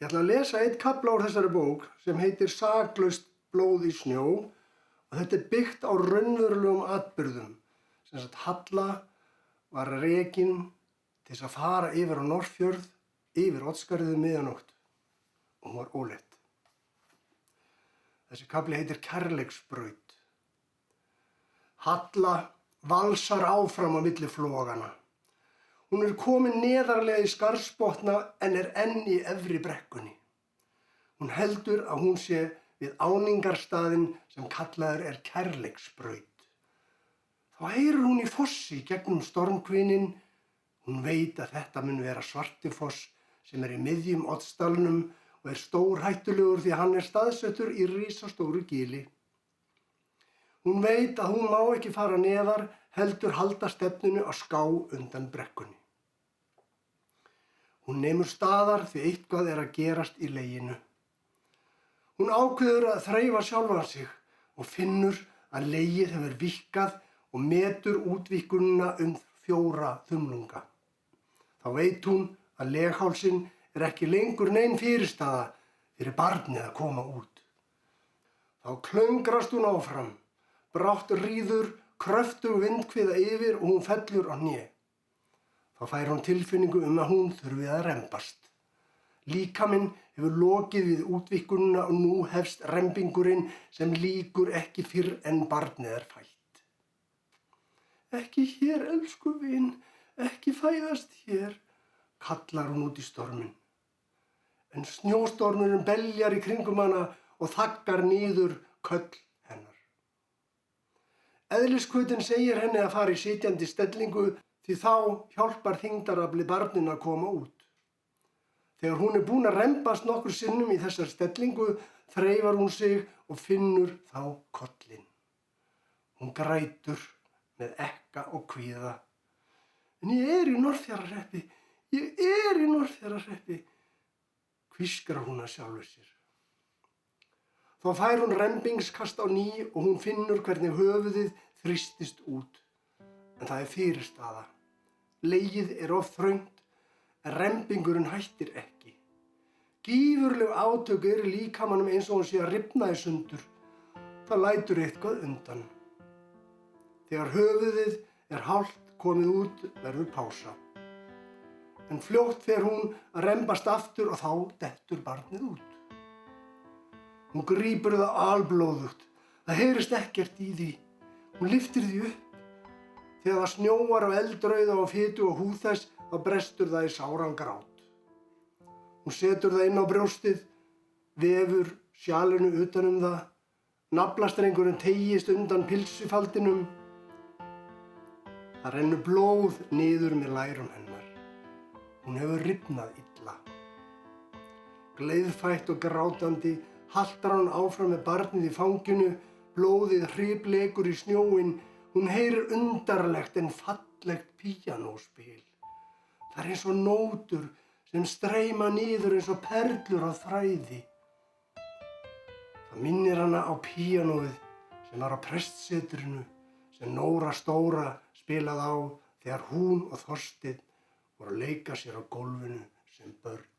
Ég ætla að lesa einn kafla úr þessari bók sem heitir Saklaust blóð í snjó og þetta byggt á raunverulegum atburðum. Sem sagt Halla var rekin til þess að fara yfir á Norðfjörð, yfir Oddsskarðið miðjanótt og hún var ólétt. Þessi kafli heitir Kærleiksbraut. Halla valsar áfram á milli flogana. Hún komin neðarlega í skarðsbotna en enn í efri brekkunni. Hún heldur að hún sé við áningarstaðinn sem kallaður Kærleiksbraut. Þá heyrir hún í fossi gegnum stormkvinin. Hún veit að þetta mun vera Svartifoss sem í miðjum Oddsdalnum og stórhættulegur því að hann staðsettur í risastóru gili. Hún veit að hún má ekki fara neðar, heldur halda stefnunu á ská undan brekkunni. Hún nemur staðar því eitthvað að gerast í leginu. Hún ákveður að þreifa sjálfan sig og finnur að legið hefur víkkað og metur útvíkkunina 4 þumlunga. Þá veit hún að leghálsinn ekki lengur nein fyrirstaða fyrir barnið að koma út. Þá klöngrast hún áfram. Brátt ríður kröftug vindhviða yfir og hún fellur á hné. Þá fær hún tilfinningu að hún þurfi að rembast. Líkaminn hefur lokið við útvíkkunina og nú hefst rembingurinn sem lýkur ekki fyrr en barnið fætt. Ekki hér, elsku vin, ekki fæðast hér, kallar hún út í storminn. En snjóstormurinn beljar í kringum hana og þaggar niður köll hennar. Eðliskvötin segir henni að fara í sitjandi stellingu því þá hjálpar þyngdarafli barninu að koma út. Þegar hún búin að rembast nokkur sinnum í þessar stellingu, þreifar hún sig og finnur þá kollinn. Hún grætur með ekka og kvíða. En ég í Norðfjarðarhreppi, í Norðfjarðarhreppi, hvískrar hún að sjálfri sér. Þá fær hún rembingskast á ný og hún finnur hvernig höfuðið þrýstist út. En það fyrirstaða. Legið of þröngt, en rembingurinn hættir ekki. Gífurleg átök í líkamanum eins og hún sé að rifna í sundur. Það lætur eitthvað undan. Þegar höfuðið hálft komið út verður pása. En fljótt fer hún að rembast aftur og þá dettur barnið út. Hún grípur það alblóðugt. Það heyrist ekkert í því. Hún lyftir því upp. Þegar það snjóar af eldrauða og fitu og húð þess, þá brestur það í sáran grát. Hún setur það inn á brjóstið, vefur sjalinu utan það, naflastrengurinn teygist undan pilsufaldinum. Það rennur blóð niður með lærum hennar. Hún hefur rifnað illa. Gleiðfætt og grátandi haltar hún áfram með barnið í fanginu, blóðið hripleikur í snjóinn. Hún heyrir undarlegt en fallegt píanóspil. Það eins og nótur sem streyma niður eins og perlur á þræði. Það minnir hana á píanóið sem var á prestsetrinu sem Nóra stóra spilaði á þegar hún og Þorsteinn voru að leika sér á gólfinu sem börn.